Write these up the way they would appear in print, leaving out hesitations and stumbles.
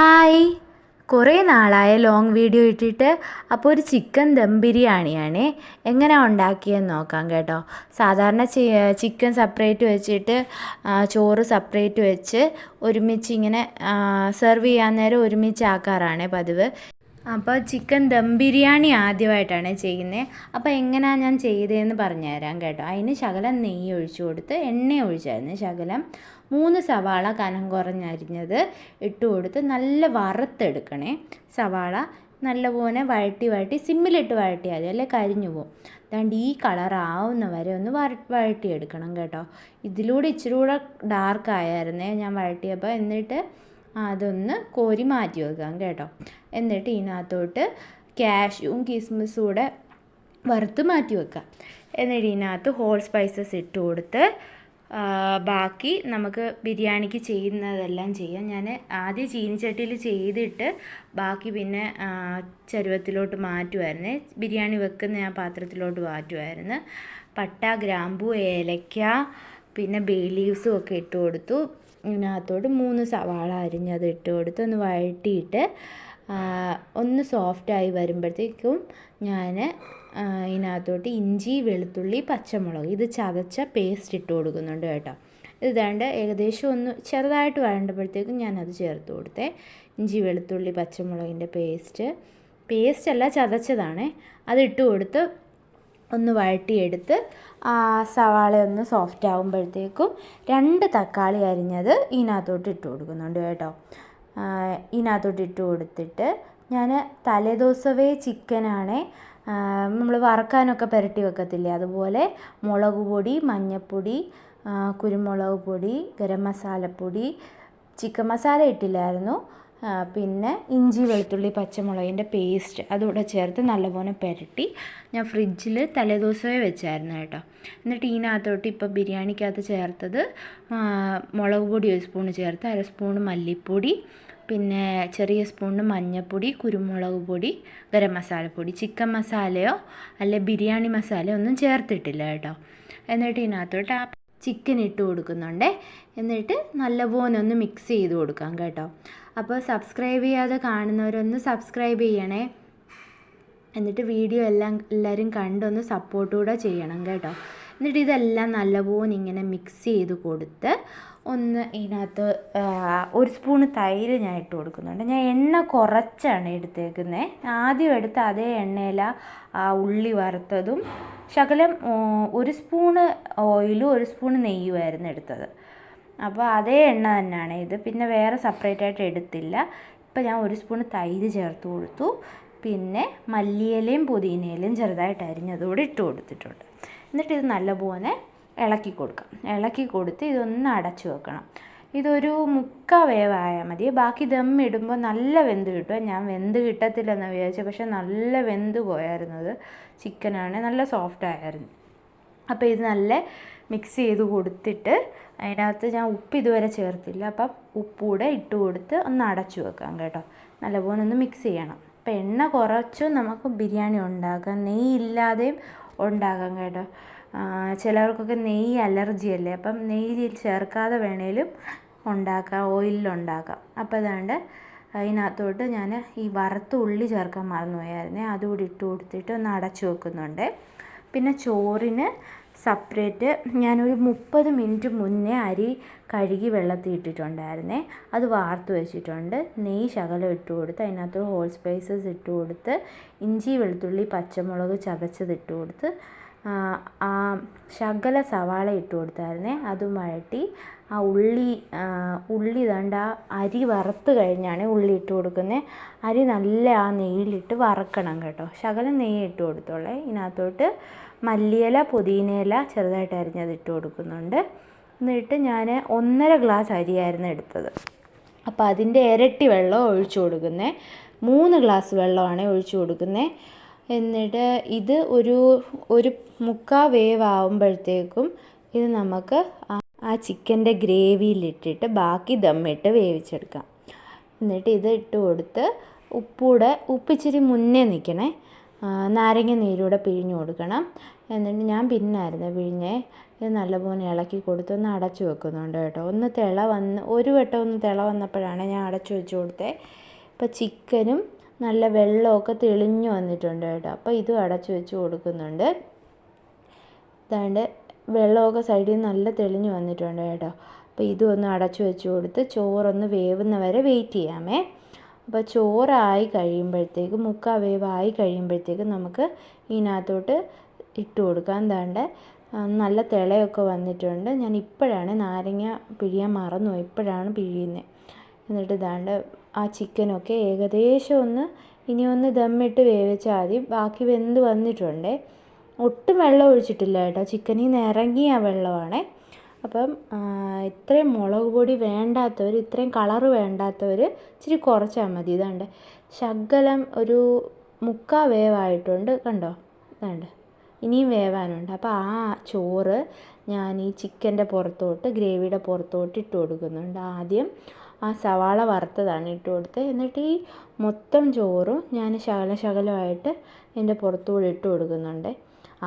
Hi, കുറേ നാളായ long video ഇട്ടിട്ട്. അപ്പോൾ ഒരു ചിക്കൻ ദം ബിരിയാണിയാണ് എങ്ങനെയാണ് ഉണ്ടാക്കിയെന്ന് നോക്കാം കേട്ടോ. സാധാരണ ചിക്കൻ സെപ്പറേറ്റ് വെച്ചിട്ട് ചോറ് സെപ്പറേറ്റ് വെച്ച് ഒരുമിച്ച് ഇങ്ങനെ സെർവ് ചെയ്യാൻ നേരം ഒരുമിച്ച് ആക്കാറാണ് പതിവ്. അപ്പോൾ ചിക്കൻ ദം ബിരിയാണി ആദ്യമായിട്ടാണ് ചെയ്യുന്നത്. അപ്പോൾ എങ്ങനെയാണ് ഞാൻ ചെയ്തതെന്ന് പറഞ്ഞുതരാം കേട്ടോ. അതിന് ശകലം നെയ്യ് ഒഴിച്ചു കൊടുത്ത് എണ്ണ ഒഴിച്ചായിരുന്നു ശകലം. 3 സവാള കനം കുറഞ്ഞരിഞ്ഞത് ഇട്ട് കൊടുത്ത് നല്ല വറുത്തെടുക്കണേ. സവാള നല്ലപോലെ വഴട്ടി സിമ്മിലിട്ട് വഴട്ടിയാൽ മതി, അല്ലെ കരിഞ്ഞു പോകും. അതുകൊണ്ട് ഈ കളർ ആവുന്ന വരെ ഒന്ന് വഴട്ടിയെടുക്കണം കേട്ടോ. ഇതിലൂടെ ഇച്ചിരി കൂടെ ഡാർക്ക് ആയിരുന്നേ ഞാൻ വഴട്ടിയപ്പോൾ. എന്നിട്ട് അതൊന്ന് കോരി മാറ്റി വെക്കാം കേട്ടോ. എന്നിട്ട് ഇതിനകത്തോട്ട് കാഷ്യൂവും കിസ്മിസും കൂടെ വറുത്ത് മാറ്റി വെക്കാം. എന്നിട്ട് ഇതിനകത്ത് ഹോൾ സ്പൈസസ് ഇട്ട് കൊടുത്ത് ബാക്കി നമുക്ക് ബിരിയാണിക്ക് ചെയ്യുന്നതെല്ലാം ചെയ്യാം. ഞാൻ ആദ്യം ചീനിച്ചട്ടിയിൽ ചെയ്തിട്ട് ബാക്കി പിന്നെ ചരുവത്തിലോട്ട് മാറ്റുമായിരുന്നു. ബിരിയാണി വെക്കുന്ന ആ പാത്രത്തിലോട്ട് മാറ്റുമായിരുന്നു. പട്ട, ഗ്രാമ്പു, ഏലക്ക, പിന്നെ ബേ ലീവ്സും ഒക്കെ ഇട്ട് കൊടുത്തു. ഇതിനകത്തോട്ട് 3 സവാള അരിഞ്ഞത് ഇട്ട് കൊടുത്ത് ഒന്ന് വഴട്ടിയിട്ട് ഒന്ന് സോഫ്റ്റായി വരുമ്പോഴത്തേക്കും ഞാൻ ഇതിനകത്തോട്ട് ഇഞ്ചി, വെളുത്തുള്ളി, പച്ചമുളക് ഇത് ചതച്ച പേസ്റ്റ് ഇട്ട് കൊടുക്കുന്നുണ്ട് കേട്ടോ. ഇത് വേണ്ട ഏകദേശം ഒന്ന് ചെറുതായിട്ട് വഴണ്ടപ്പോഴത്തേക്കും ഞാനത് ചേർത്ത് കൊടുത്തേ. ഇഞ്ചി, വെളുത്തുള്ളി, പച്ചമുളകിൻ്റെ പേസ്റ്റല്ല ചതച്ചതാണേ. അതിട്ട് കൊടുത്ത് ഒന്ന് വഴട്ടിയെടുത്ത് സവാള ഒന്ന് സോഫ്റ്റ് ആകുമ്പോഴത്തേക്കും 2 തക്കാളി അരിഞ്ഞത് ഇതിനകത്തോട്ട് ഇട്ട് കൊടുക്കുന്നുണ്ട് കേട്ടോ. ഇതിനകത്തോട്ട് ഇട്ട് കൊടുത്തിട്ട് ഞാൻ തലേദിവസമേ ചിക്കനാണ് നമ്മൾ വറക്കാനൊക്കെ പുരട്ടി വെക്കത്തില്ലേ, അതുപോലെ മുളക് പൊടി, മഞ്ഞൾപ്പൊടി, കുരുമുളക് പൊടി, ഗരം മസാലപ്പൊടി, ചിക്കൻ മസാല ഇട്ടില്ലായിരുന്നു, പിന്നെ ഇഞ്ചി, വെളുത്തുള്ളി, പച്ചമുളകിൻ്റെ പേസ്റ്റ് അതുകൂടെ ചേർത്ത് നല്ലപോലെ പുരട്ടി ഞാൻ ഫ്രിഡ്ജിൽ തലേദിവസമേ വെച്ചായിരുന്നു കേട്ടോ. എന്നിട്ട് ഇതിനകത്തോട്ട് ഇപ്പോൾ ബിരിയാണിക്കകത്ത് ചേർത്തത് മുളക് പൊടി 1 സ്പൂൺ ചേർത്ത്, 1/2 സ്പൂൺ മല്ലിപ്പൊടി, പിന്നെ ചെറിയ സ്പൂണിന് മഞ്ഞൾപ്പൊടി, കുരുമുളക് പൊടി, ഗരം മസാലപ്പൊടി. ചിക്കൻ മസാലയോ അല്ലെ ബിരിയാണി മസാലയോ ഒന്നും ചേർത്തിട്ടില്ല കേട്ടോ. എന്നിട്ട് ഇതിനകത്തോട്ട് ആ ചിക്കൻ ഇട്ട് കൊടുക്കുന്നുണ്ട്. എന്നിട്ട് നല്ലപോലെ ഒന്ന് മിക്സ് ചെയ്ത് കൊടുക്കാം കേട്ടോ. അപ്പോൾ സബ്സ്ക്രൈബ് ചെയ്യാതെ കാണുന്നവരൊന്ന് സബ്സ്ക്രൈബ് ചെയ്യണേ. എന്നിട്ട് വീഡിയോ എല്ലാവരും കണ്ടൊന്ന് സപ്പോർട്ട് കൂടെ ചെയ്യണം കേട്ടോ. എന്നിട്ട് ഇതെല്ലാം നല്ലപോലെ ഇങ്ങനെ മിക്സ് ചെയ്ത് കൊടുത്ത് ഒന്ന് ഇതിനകത്ത് 1 സ്പൂൺ തൈര് ഞാൻ ഇട്ട് കൊടുക്കുന്നുണ്ട്. ഞാൻ എണ്ണ കുറച്ചാണ് എടുത്തേക്കുന്നത്. ആദ്യം എടുത്ത അതേ എണ്ണയിൽ ഉള്ളി വറുത്തതും ശകലം 1 സ്പൂണ് ഓയിലും 1 സ്പൂൺ നെയ്യുമായിരുന്നു എടുത്തത്. അപ്പോൾ അതേ എണ്ണ തന്നെയാണ് ഇത്, പിന്നെ വേറെ സെപ്പറേറ്റ് ആയിട്ട് എടുത്തില്ല. ഇപ്പം ഞാൻ 1 സ്പൂൺ തൈര് ചേർത്ത് കൊടുത്തു. പിന്നെ മല്ലിയിലയും പുതിനയിലയും ചെറുതായിട്ട് അരിഞ്ഞതുകൂടി ഇട്ട് കൊടുത്തിട്ടുണ്ട്. എന്നിട്ട് ഇത് നല്ലപോലെ ഇളക്കി കൊടുക്കാം. ഇളക്കി കൊടുത്ത് ഇതൊന്ന് അടച്ചു വെക്കണം. ഇതൊരു 3/4 വേവായാൽ മതി. ബാക്കി ദം ഇടുമ്പോൾ നല്ല വെന്ത് കിട്ടും. ഞാൻ വെന്ത് കിട്ടത്തില്ലെന്ന് വിചാരിച്ചു, പക്ഷെ നല്ല വെന്ത് പോയായിരുന്നത്. ചിക്കനാണ് നല്ല സോഫ്റ്റ് ആയിരുന്നു. അപ്പോൾ ഇത് നല്ല മിക്സ് ചെയ്ത് കൊടുത്തിട്ട് അതിനകത്ത് ഞാൻ ഉപ്പ് ഇതുവരെ ചേർത്തില്ല, അപ്പം ഉപ്പൂടെ ഇട്ട് കൊടുത്ത് ഒന്ന് അടച്ചു വെക്കാം കേട്ടോ. നല്ലപോലെ ഒന്ന് മിക്സ് ചെയ്യണം. അപ്പം എണ്ണ കുറച്ചും നമുക്ക് ബിരിയാണി ഉണ്ടാക്കാം, നെയ്യ് ഇല്ലാതെയും ഉണ്ടാക്കാം കേട്ടോ. ചിലർക്കൊക്കെ നെയ്യ് അലർജി അല്ലേ, അപ്പം നെയ്യ് ചേർക്കാതെ വേണേലും ഉണ്ടാക്കാം, ഓയിലുണ്ടാക്കാം. അപ്പോൾ അതാണ്ട് അതിനകത്തോട്ട് ഞാൻ ഈ വറുത്ത ഉള്ളി ചേർക്കാൻ മറന്നുപോയായിരുന്നേ, അതുകൂടി ഇട്ട് കൊടുത്തിട്ട് ഒന്ന് അടച്ചു വെക്കുന്നുണ്ട്. പിന്നെ ചോറിന് സെപ്പറേറ്റ് ഞാനൊരു 30 മിനിറ്റ് മുന്നേ അരി കഴുകി വെള്ളത്തിൽ ഇട്ടിട്ടുണ്ടായിരുന്നേ, അത് വാർത്ത് വെച്ചിട്ടുണ്ട്. നെയ്യ് ശകലം ഇട്ട് കൊടുത്ത് അതിനകത്ത് ഹോൾ സ്പൈസസ് ഇട്ട് കൊടുത്ത് ഇഞ്ചി, വെളുത്തുള്ളി, പച്ചമുളക് ചതച്ചത് ഇട്ട് കൊടുത്ത് ശകല സവാള ഇട്ട് കൊടുത്തായിരുന്നേ, അതും വഴട്ടി ആ ഉള്ളി ദണ്ട അരി വറുത്ത് കഴിഞ്ഞാണ് ഉള്ളി ഇട്ട് കൊടുക്കുന്നത്. അരി നല്ല ആ നെയ്യിലിട്ട് വറക്കണം കേട്ടോ. ശകലം നെയ്യ് ഇട്ട് കൊടുത്തോളേ. ഇതിനകത്തോട്ട് മല്ലിയില, പുതിനയില ചെറുതായിട്ട് അരിഞ്ഞത് ഇട്ട് കൊടുക്കുന്നുണ്ട്. എന്നിട്ട് ഞാൻ 1.5 ഗ്ലാസ് അരിയായിരുന്നു എടുത്തത്. അപ്പോൾ അതിൻ്റെ ഇരട്ടി വെള്ളം ഒഴിച്ചു കൊടുക്കുന്നത്. 3 ഗ്ലാസ് വെള്ളമാണ് ഒഴിച്ചു കൊടുക്കുന്നത്. എന്നിട്ട് ഇത് ഒരു 3/4 വേവാകുമ്പോഴത്തേക്കും ഇത് നമുക്ക് ആ ചിക്കൻ്റെ ഗ്രേവിയിലിട്ടിട്ട് ബാക്കി ദമ്മിട്ട് വേവിച്ചെടുക്കാം. എന്നിട്ട് ഇത് ഇട്ട് കൊടുത്ത് ഉപ്പിച്ചിരി മുന്നേ നിൽക്കണേ. നാരങ്ങ നീരൂടെ പിഴിഞ്ഞ് കൊടുക്കണം. എന്നിട്ട് ഞാൻ പിന്നായിരുന്നു പിഴിഞ്ഞേ. ഇത് നല്ലപോലെ ഇളക്കി കൊടുത്ത് ഒന്ന് അടച്ചു വെക്കുന്നുണ്ട് കേട്ടോ. ഒരു വട്ടം ഒന്ന് തിള വന്നപ്പോഴാണ് ഞാൻ അടച്ചു വെച്ച് കൊടുത്തത്. ഇപ്പോൾ ചിക്കനും നല്ല വെള്ളമൊക്കെ തെളിഞ്ഞു വന്നിട്ടുണ്ട് കേട്ടോ. അപ്പോൾ ഇതും അടച്ചു വെച്ച് കൊടുക്കുന്നുണ്ട്. അതാണ്ട് വെള്ളമൊക്കെ സൈഡിൽ നിന്ന് നല്ല തെളിഞ്ഞു വന്നിട്ടുണ്ട് കേട്ടോ. അപ്പോൾ ഇതും ഒന്ന് അടച്ചു വെച്ച് കൊടുത്ത് ചോറൊന്ന് വേവുന്ന വരെ വെയിറ്റ് ചെയ്യാമേ. അപ്പോൾ ചോറായി കഴിയുമ്പോഴത്തേക്ക് 3/4 വേവായി കഴിയുമ്പോഴത്തേക്ക് നമുക്ക് ഇതിനകത്തോട്ട് ഇട്ട് കൊടുക്കാം. എന്താണ്ട് നല്ല തിളയൊക്കെ വന്നിട്ടുണ്ട്. ഞാൻ ഇപ്പോഴാണ് നാരങ്ങ പിഴിയാൻ മറന്നുപോയി, ഇപ്പോഴാണ് പിഴിയുന്നത്. എന്നിട്ട് ഇതാണ്ട് ആ ചിക്കനൊക്കെ ഏകദേശം ഇനിയൊന്ന് ദമ്മിട്ട് വേവിച്ചാൽ മതി. ബാക്കി വെന്ത് വന്നിട്ടുണ്ട്. ഒട്ടും വെള്ളം ഒഴിച്ചിട്ടില്ല കേട്ടോ, ചിക്കനിൽ നിന്ന് ഇറങ്ങിയ വെള്ളമാണേ. അപ്പം ഇത്രയും മുളക് പൊടി വേണ്ടാത്തവർ, ഇത്രയും കളറ് വേണ്ടാത്തവർ ഇച്ചിരി കുറച്ചാൽ മതി. ഇതാണ്ട് ശകലം ഒരു 3/4 വേവായിട്ടുണ്ട് കണ്ടോ. ഇതാണ്ട് ഇനിയും വേവാനുണ്ട്. അപ്പോൾ ആ ചോറ് ഞാൻ ഈ ചിക്കൻ്റെ പുറത്തോട്ട്, ഗ്രേവിയുടെ പുറത്തോട്ട് ഇട്ട് കൊടുക്കുന്നുണ്ട്. ആദ്യം ആ സവാള വറുത്തതാണ് ഇട്ട് കൊടുത്തത്. എന്നിട്ട് ഈ മൊത്തം ചോറും ഞാൻ ശകലമായിട്ട് എൻ്റെ പുറത്തുകൂടെ ഇട്ട് കൊടുക്കുന്നുണ്ട്.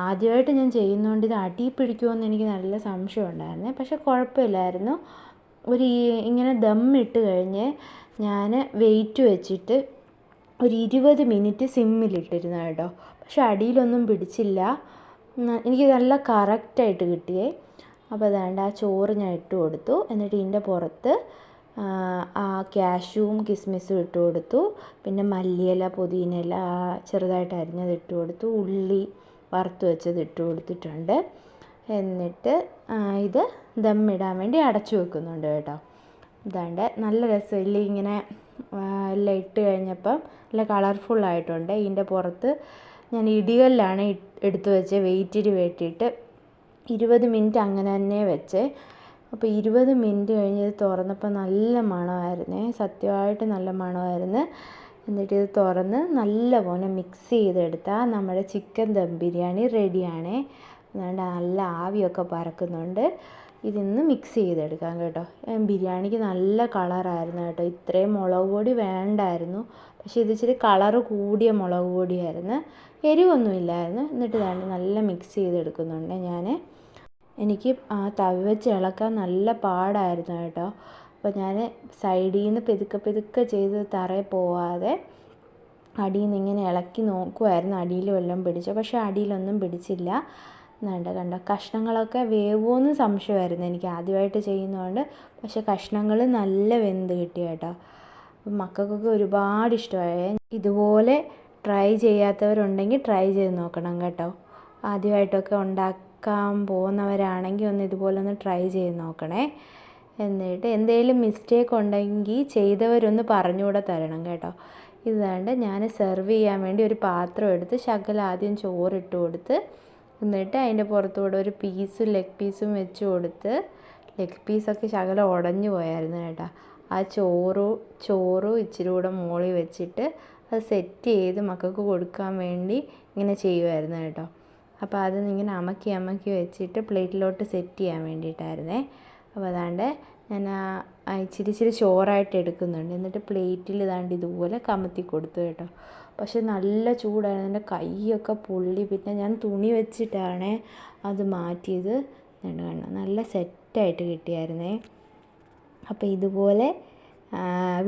ആദ്യമായിട്ട് ഞാൻ ചെയ്യുന്നതുകൊണ്ട് ഇത് അടി പിടിക്കുമെന്ന് എനിക്ക് നല്ല സംശയം ഉണ്ടായിരുന്നു. പക്ഷെ കുഴപ്പമില്ലായിരുന്നു. ഇങ്ങനെ ദമ്മിട്ട് കഴിഞ്ഞ് ഞാൻ വെയിറ്റ് വെച്ചിട്ട് ഒരു 20 മിനിറ്റ് സിമ്മിലിട്ടിരുന്നു കേട്ടോ. പക്ഷെ അടിയിലൊന്നും പിടിച്ചില്ല. എനിക്ക് നല്ല കറക്റ്റായിട്ട് കിട്ടിയേ. അപ്പോൾ അതാണ്ട് ആ ചോറ് ഞാൻ ഇട്ട് കൊടുത്തു. എന്നിട്ട് ഇതിൻ്റെ പുറത്ത് ആ കാഷ്യൂവും കിസ്മിസും ഇട്ട് കൊടുത്തു. പിന്നെ മല്ലിയില, പുതിനയില ചെറുതായിട്ട് അരിഞ്ഞത് ഇട്ട് കൊടുത്തു. ഉള്ളി വറുത്ത് വെച്ചത് ഇട്ട് കൊടുത്തിട്ടുണ്ട്. എന്നിട്ട് ഇത് ദമ്മിടാൻ വേണ്ടി അടച്ചു വെക്കുന്നുണ്ട് കേട്ടോ. ഇതാണ്ട് നല്ല രസമില്ല ഇങ്ങനെ എല്ലാം ഇട്ട് കഴിഞ്ഞപ്പം നല്ല കളർഫുള്ളായിട്ടുണ്ട്. ഇതിൻ്റെ പുറത്ത് ഞാൻ ഇടികല്ലാണ് എടുത്തു വെച്ച് വെയിറ്റിന് വേണ്ടിയിട്ട് 20 മിനിറ്റ് അങ്ങനെ തന്നെ വെച്ച്. അപ്പോൾ 20 മിനിറ്റ് കഴിഞ്ഞ് തുറന്നപ്പോൾ നല്ല മണമായിരുന്നേ, സത്യമായിട്ട് നല്ല മണമായിരുന്നു. എന്നിട്ട് ഇത് തുറന്ന് നല്ലപോലെ മിക്സ് ചെയ്തെടുത്താൽ നമ്മുടെ ചിക്കൻ ദം ബിരിയാണി റെഡിയാണേ. അതുകൊണ്ട് നല്ല ആവിയൊക്കെ പറക്കുന്നുണ്ട്. ഇതിന്ന് മിക്സ് ചെയ്തെടുക്കാം കേട്ടോ. ബിരിയാണിക്ക് നല്ല കളറായിരുന്നു കേട്ടോ. ഇത്രയും മുളക് പൊടി വേണ്ടായിരുന്നു, പക്ഷേ ഇത് ഇച്ചിരി കളറ് കൂടിയ മുളക് പൊടിയായിരുന്നു, എരിവൊന്നുമില്ലായിരുന്നു. എന്നിട്ട് ഇതാണ്ട് നല്ല മിക്സ് ചെയ്തെടുക്കുന്നുണ്ട് ഞാൻ. എനിക്ക് ആ തവി വെച്ച് ഇളക്കാൻ നല്ല പാടായിരുന്നു കേട്ടോ. അപ്പോൾ ഞാൻ സൈഡിൽ നിന്ന് പെതുക്കെ ചെയ്ത് തറയിൽ പോവാതെ അടിയിൽ നിന്ന് ഇങ്ങനെ ഇളക്കി നോക്കുമായിരുന്നു അടിയിൽ വല്ലതും പിടിച്ചോ. പക്ഷേ അടിയിലൊന്നും പിടിച്ചില്ല. കണ്ടോ കഷ്ണങ്ങളൊക്കെ വേവുമെന്ന് സംശയമായിരുന്നു എനിക്ക്, ആദ്യമായിട്ട് ചെയ്യുന്നതുകൊണ്ട്. പക്ഷേ കഷ്ണങ്ങൾ നല്ല വെന്ത് കിട്ടി കേട്ടോ. അപ്പം മക്കൾക്കൊക്കെ ഒരുപാട് ഇഷ്ടമായി. ഇതുപോലെ ട്രൈ ചെയ്യാത്തവരുണ്ടെങ്കിൽ ട്രൈ ചെയ്ത് നോക്കണം കേട്ടോ. ആദ്യമായിട്ടൊക്കെ ഉണ്ടാക്കാൻ പോകുന്നവരാണെങ്കിൽ ഇതുപോലെ ഒന്ന് ട്രൈ ചെയ്ത് നോക്കണേ. എന്നിട്ട് എന്തെങ്കിലും മിസ്റ്റേക്ക് ഉണ്ടെങ്കിൽ ചെയ്തവരൊന്ന് പറഞ്ഞുകൂടെ തരണം കേട്ടോ. ഇതാണ്ട് ഞാൻ സെർവ് ചെയ്യാൻ വേണ്ടി ഒരു പാത്രം എടുത്ത് ശകലം ആദ്യം ചോറിട്ട് കൊടുത്ത്, എന്നിട്ട് അതിൻ്റെ പുറത്തുകൂടെ ഒരു ലെഗ് പീസും വെച്ച് കൊടുത്ത്. ലെഗ് പീസൊക്കെ ശകലം ഉടഞ്ഞു പോയായിരുന്നു കേട്ടോ. ആ ചോറും ഇച്ചിരി കൂടെ മുകളിൽ വെച്ചിട്ട് അത് സെറ്റ് ചെയ്ത് മക്കൾക്ക് കൊടുക്കാൻ വേണ്ടി ഇങ്ങനെ ചെയ്യുമായിരുന്നു കേട്ടോ. അപ്പോൾ അത് ഇങ്ങനെ അമക്കി വെച്ചിട്ട് പ്ലേറ്റിലോട്ട് സെറ്റ് ചെയ്യാൻ വേണ്ടിയിട്ടായിരുന്നേ. അപ്പോൾ അതാണ്ട് ഞാൻ ഇച്ചിരി ചോറായിട്ട് എടുക്കുന്നുണ്ട്. എന്നിട്ട് പ്ലേറ്റിൽ ഇതാണ്ട് ഇതുപോലെ കമത്തി കൊടുത്തു കേട്ടോ. പക്ഷെ നല്ല ചൂടായിരുന്നു, എൻ്റെ കൈയൊക്കെ പൊള്ളി. പിന്നെ ഞാൻ തുണി വെച്ചിട്ടാണ് അത് മാറ്റിയത്. കണ്ടോ നല്ല സെറ്റായിട്ട് കിട്ടിയായിരുന്നേ. അപ്പോൾ ഇതുപോലെ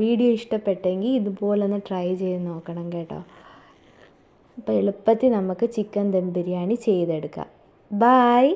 വീഡിയോ ഇഷ്ടപ്പെട്ടെങ്കിൽ ഇതുപോലെ ഒന്ന് ട്രൈ ചെയ്ത് നോക്കണം കേട്ടോ. അപ്പോൾ എളുപ്പത്തിൽ നമുക്ക് ചിക്കൻ ദം ബിരിയാണി ചെയ്തെടുക്കാം. ബായ്.